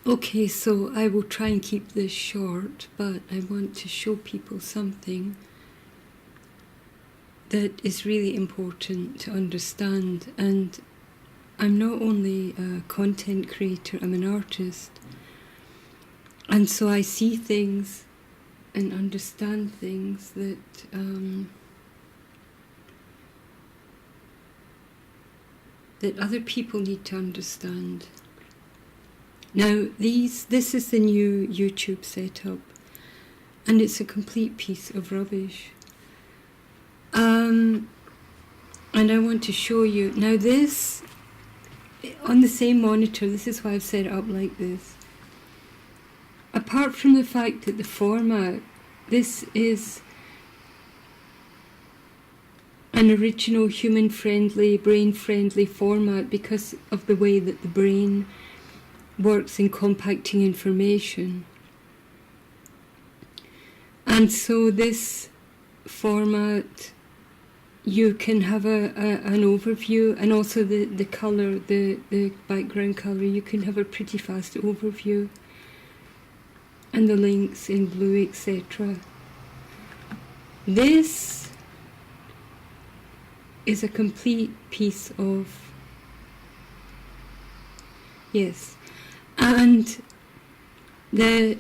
Okay, so I will try and keep this short, but I want to show people something that is really important to understand. And I'm not only a content creator, I'm an artist. And so I see things and understand things that that other people need to understand. Now, this is the new YouTube setup, and it's a complete piece of rubbish. And I want to show you. Now this, on the same monitor, this is why I've set it up like this. Apart from the fact that the format, this is an original human-friendly, brain-friendly format because of the way that the brain works in compacting information. And so this format, you can have an overview, and also the colour, the background colour, you can have a pretty fast overview, and the links in blue, etc. This is a complete piece of, yes, and they've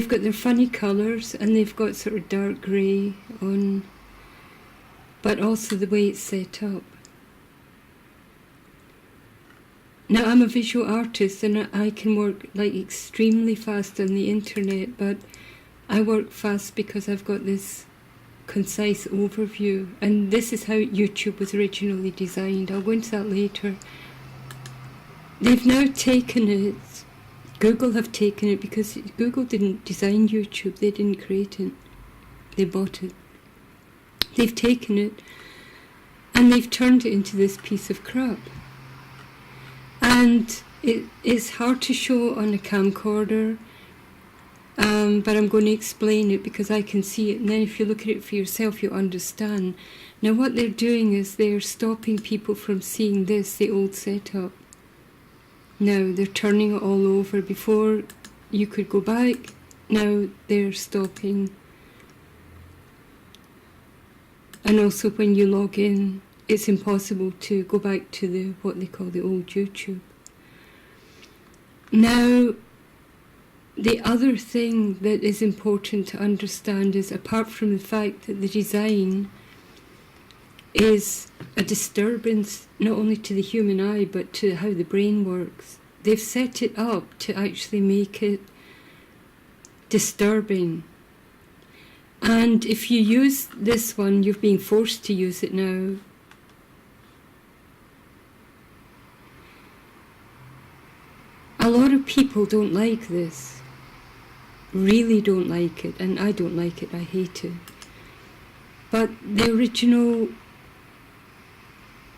got their funny colours, and they've got sort of dark grey on, but also the way it's set up. Now, I'm a visual artist, and I can work like extremely fast on the internet, but I work fast because I've got this concise overview, and this is how YouTube was originally designed. I'll go into that later. They've now taken it, Google have taken it, because Google didn't design YouTube, they didn't create it, they bought it. They've taken it and they've turned it into this piece of crap. And it's hard to show on a camcorder, but I'm going to explain it because I can see it, and then if you look at it for yourself you'll understand. Now what they're doing is they're stopping people from seeing this, the old setup. Now they're turning it all over. Before you could go back, now they're stopping. And also when you log in, it's impossible to go back to what they call the old YouTube. Now, the other thing that is important to understand is, apart from the fact that the design is a disturbance not only to the human eye but to how the brain works, they've set it up to actually make it disturbing. And if you use this one, you're being forced to use it now. A lot of people don't like this, really don't like it, and I don't like it, I hate it. But the original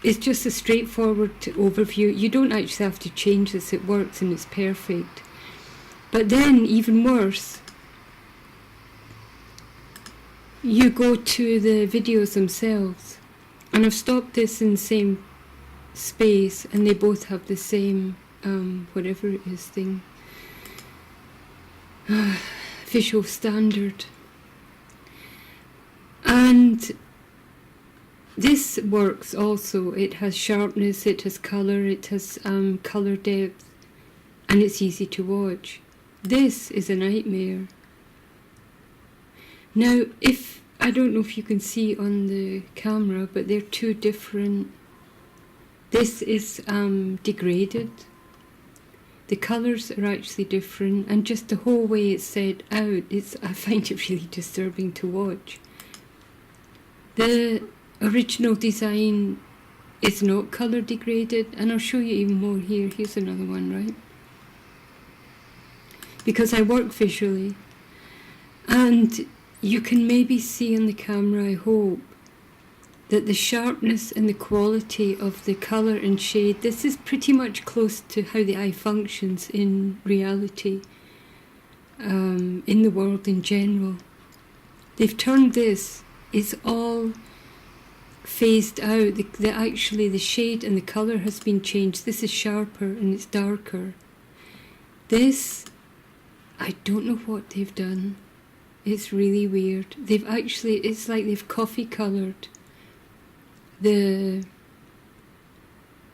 is just a straightforward overview. You don't actually have to change this, it works and it's perfect. But then, even worse, you go to the videos themselves, and I've stopped this in the same space, and they both have the same whatever it is thing, visual standard. And this works also. It has sharpness, it has colour, it has colour depth, and it's easy to watch. This is a nightmare. Now, I don't know if you can see on the camera, but they're two different. This is degraded. The colours are actually different, and just the whole way it's set out, I find it really disturbing to watch. The original design is not colour degraded, and I'll show you even more here. Here's another one, right? Because I work visually, and you can maybe see on the camera, I hope, that the sharpness and the quality of the colour and shade, this is pretty much close to how the eye functions in reality, in the world in general. They've turned this, it's all phased out. Actually the shade and the colour has been changed. This is sharper and it's darker. This, I don't know what they've done. It's really weird. They've actually, it's like they've coffee coloured the,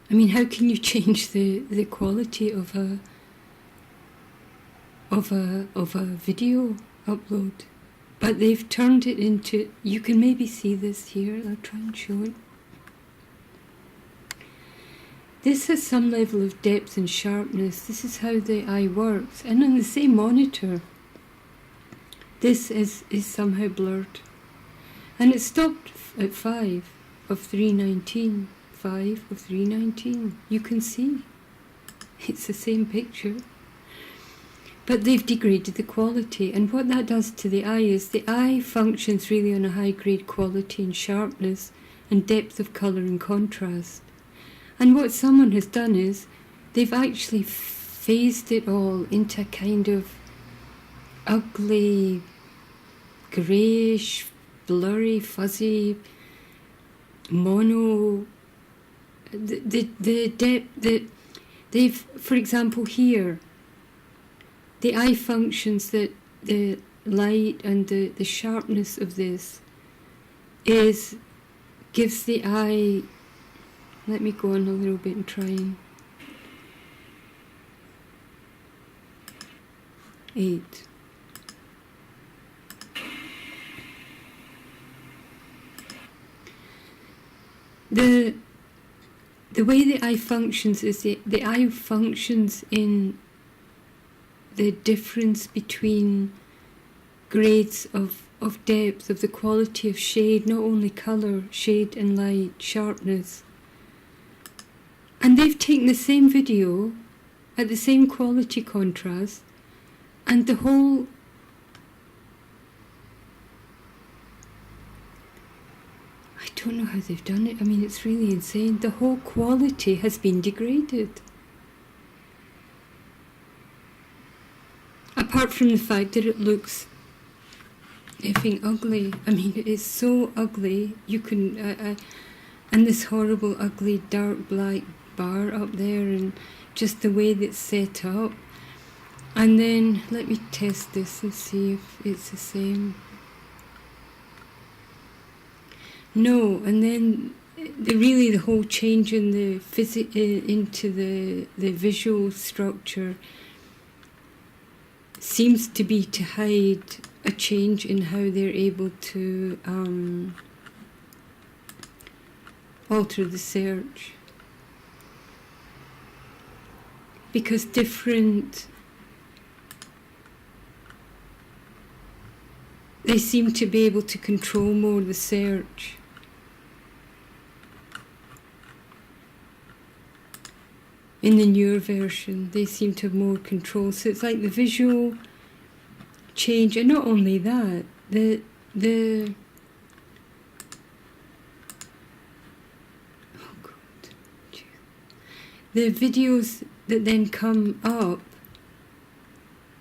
I mean, how can you change the quality of a video upload? But they've turned it into, you can maybe see this here, I'll try and show it. This has some level of depth and sharpness. This is how the eye works. And on the same monitor, this is somehow blurred. And it stopped at 5 of 319. 5 of 319. You can see. It's the same picture. But they've degraded the quality. And what that does to the eye is the eye functions really on a high grade quality and sharpness and depth of colour and contrast. And what someone has done is they've actually phased it all into a kind of ugly, greyish, blurry, fuzzy, mono. The depth that they've, for example, here, the eye functions that the light and the sharpness of this gives the eye. Let me go on a little bit and try and 8. The way the eye functions is the eye functions in the difference between grades of depth, of the quality of shade, not only colour, shade and light, sharpness. And they've taken the same video at the same quality contrast, and the whole, I don't know how they've done it. I mean, it's really insane. The whole quality has been degraded. Apart from the fact that it looks effing ugly. I mean, it is so ugly. You can, and this horrible, ugly, dark black bar up there, and just the way that's set up. And then let me test this and see if it's the same. No, and then the whole change in the into the visual structure seems to be to hide a change in how they're able to alter the search. Because they seem to be able to control more the search. In the newer version, they seem to have more control. So it's like the visual change, and not only that, the oh God, the videos that then come up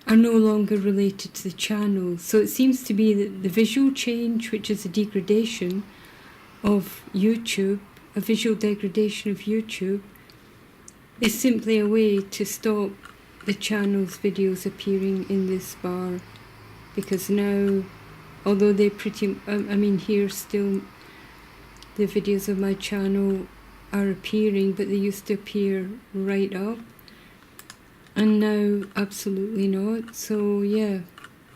are no longer related to the channel. So it seems to be that the visual change, which is a degradation of YouTube, a visual degradation of YouTube, is simply a way to stop the channel's videos appearing in this bar. Because now, although they're pretty, I mean, here still the videos of my channel are appearing, but they used to appear right up. And now, absolutely not. So, yeah,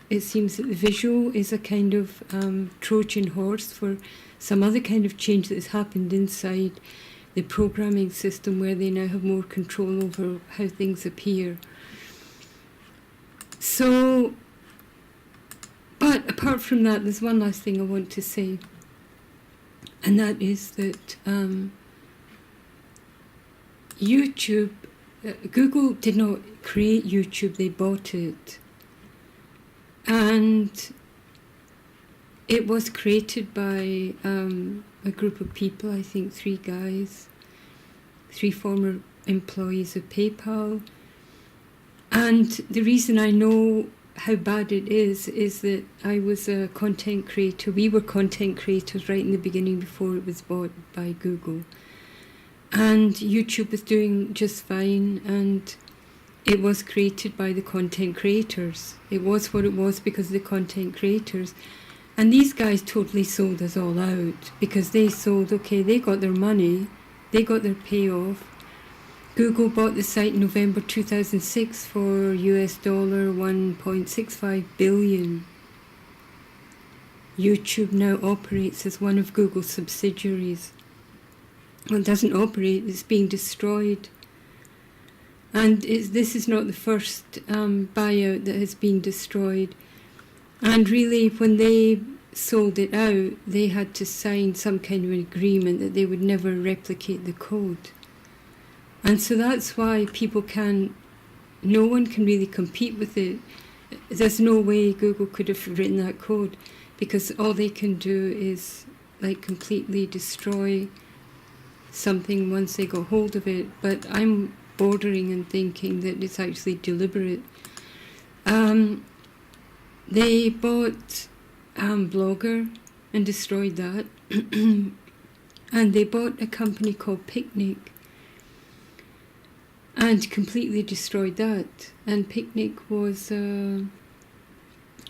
it seems that the visual is a kind of Trojan horse for some other kind of change that has happened inside the programming system, where they now have more control over how things appear. So, but apart from that, there's one last thing I want to say. And that is that YouTube, Google did not create YouTube, they bought it. And it was created by a group of people, I think 3 guys, 3 former employees of PayPal. And the reason I know how bad it is that I was a content creator. We were content creators right in the beginning before it was bought by Google. And YouTube was doing just fine, and it was created by the content creators. It was what it was because of the content creators. And these guys totally sold us all out because they sold, okay, they got their money, they got their payoff. Google bought the site in November 2006 for US dollar 1.65 billion. YouTube now operates as one of Google's subsidiaries. Well, it doesn't operate, it's being destroyed. And this is not the first buyout that has been destroyed. And really, when they sold it out, they had to sign some kind of an agreement that they would never replicate the code. And so that's why no one can really compete with it. There's no way Google could have written that code, because all they can do is like completely destroy something once they got hold of it. But I'm bordering and thinking that it's actually deliberate. They bought Blogger and destroyed that. And they bought a company called Picnic and completely destroyed that. And Picnic was an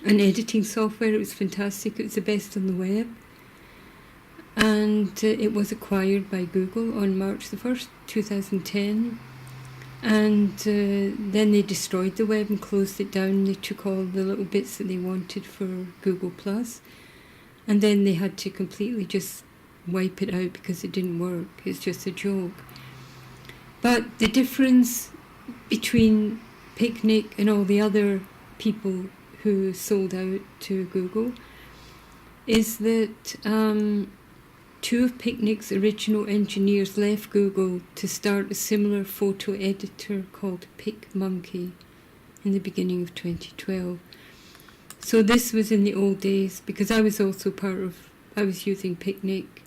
editing software. It was fantastic. It was the best on the web. And it was acquired by Google on March the 1st, 2010. And then they destroyed the web and closed it down. They took all the little bits that they wanted for Google+. And then they had to completely just wipe it out because it didn't work. It's just a joke. But the difference between Picnic and all the other people who sold out to Google is that two of Picnic's original engineers left Google to start a similar photo editor called PicMonkey in the beginning of 2012. So this was in the old days, because I was also I was using Picnic,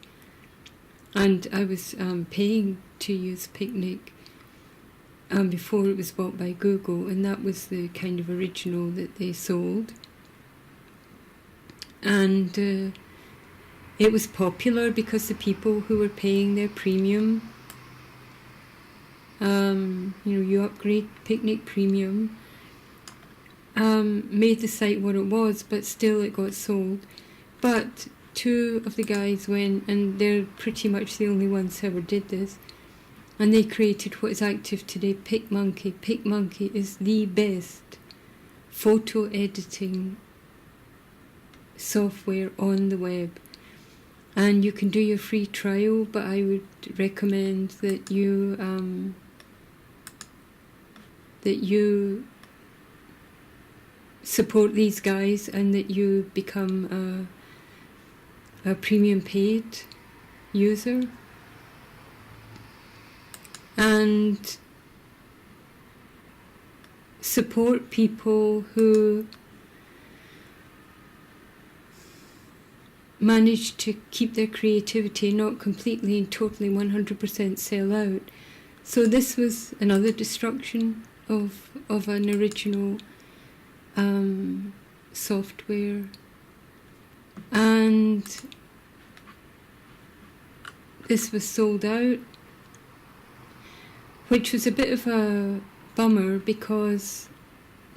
and I was paying to use Picnic before it was bought by Google, and that was the kind of original that they sold. And it was popular because the people who were paying their premium, you upgrade Picnic Premium, made the site what it was, but still it got sold. But two of the guys went, and they're pretty much the only ones who ever did this, and they created what is active today, PicMonkey. PicMonkey is the best photo editing software on the web. And you can do your free trial, but I would recommend that you support these guys and that you become a premium paid user. And support people who manage to keep their creativity, not completely and totally 100% sell out. So this was another destruction of an original software. And this was sold out, which was a bit of a bummer because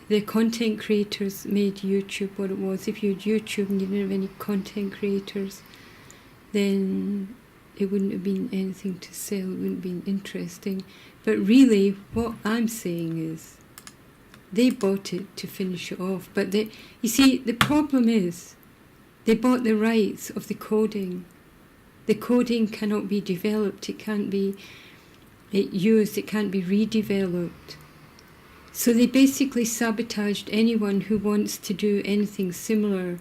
the content creators made YouTube what it was. If you had YouTube and you didn't have any content creators, then it wouldn't have been anything to sell, it wouldn't have been interesting. But really, what I'm saying is, they bought it to finish it off. But you see, the problem is, they bought the rights of the coding. The coding cannot be developed, it can't be used, it can't be redeveloped. So they basically sabotaged anyone who wants to do anything similar.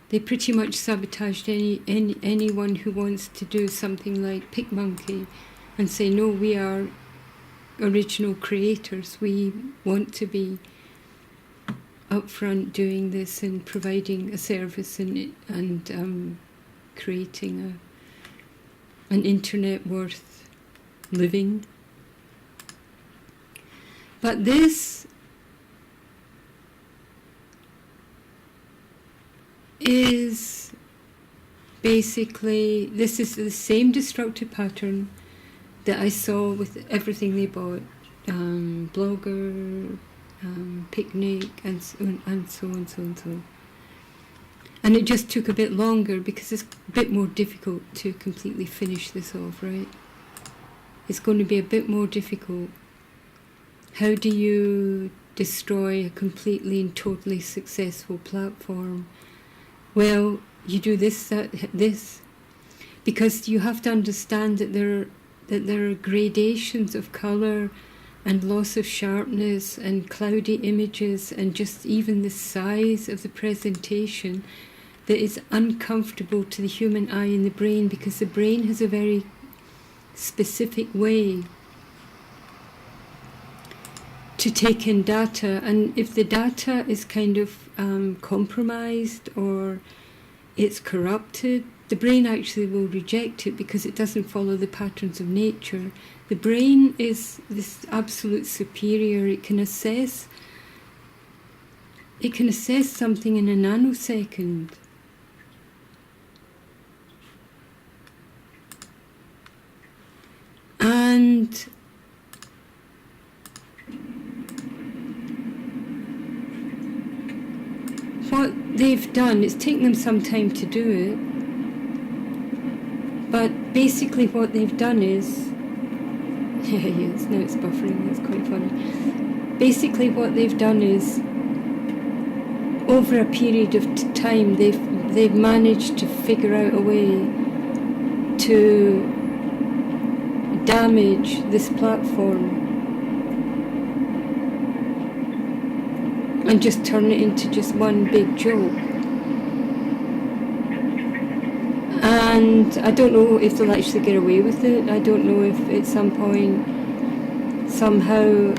They pretty much sabotaged anyone who wants to do something like PicMonkey and say, no, we are original creators. We want to be upfront doing this and providing a service and creating an internet worth living. But this is basically, this is the same destructive pattern that I saw with everything they bought. blogger, picnic, and so on and so on and so on and so on. And it just took a bit longer because it's a bit more difficult to completely finish this off, right? It's going to be a bit more difficult. How do you destroy a completely and totally successful platform? Well, you do this, this, because you have to understand that there are gradations of colour and loss of sharpness and cloudy images and just even the size of the presentation that is uncomfortable to the human eye and the brain, because the brain has a very specific way to take in data, and if the data is kind of compromised or it's corrupted, the brain actually will reject it because it doesn't follow the patterns of nature. The brain is this absolute superior. It can assess something in a nanosecond. And what they've done, it's taken them some time to do it, but basically what they've done is, now it's buffering, that's quite funny. Basically what they've done is, over a period of time, they've managed to figure out a way to damage this platform and just turn it into just one big joke. And I don't know if they'll actually get away with it. I don't know if at some point somehow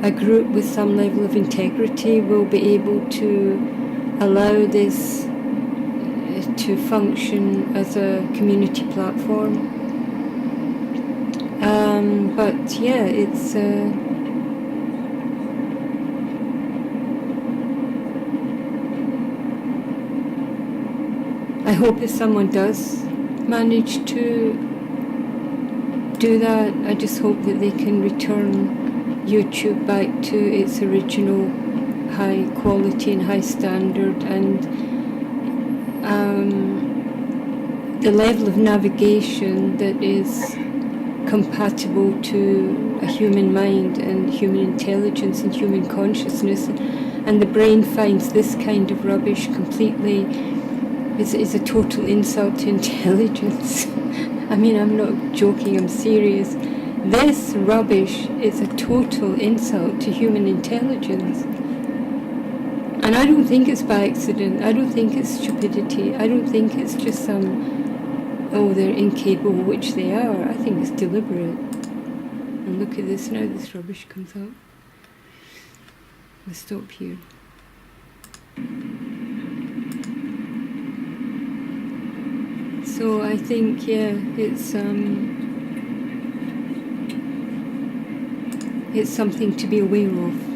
a group with some level of integrity will be able to allow this to function as a community platform. But yeah, it's I hope if someone does manage to do that, I just hope that they can return YouTube back to its original high quality and high standard, and the level of navigation that is compatible to a human mind and human intelligence and human consciousness. And the brain finds this kind of rubbish completely is a total insult to intelligence. I mean, I'm not joking, I'm serious. This rubbish is a total insult to human intelligence. And I don't think it's by accident. I don't think it's stupidity. I don't think it's just some, oh, they're incapable, which they are. I think it's deliberate. And look at this now, this rubbish comes up. I'll stop here. So I think, yeah, it's something to be aware of.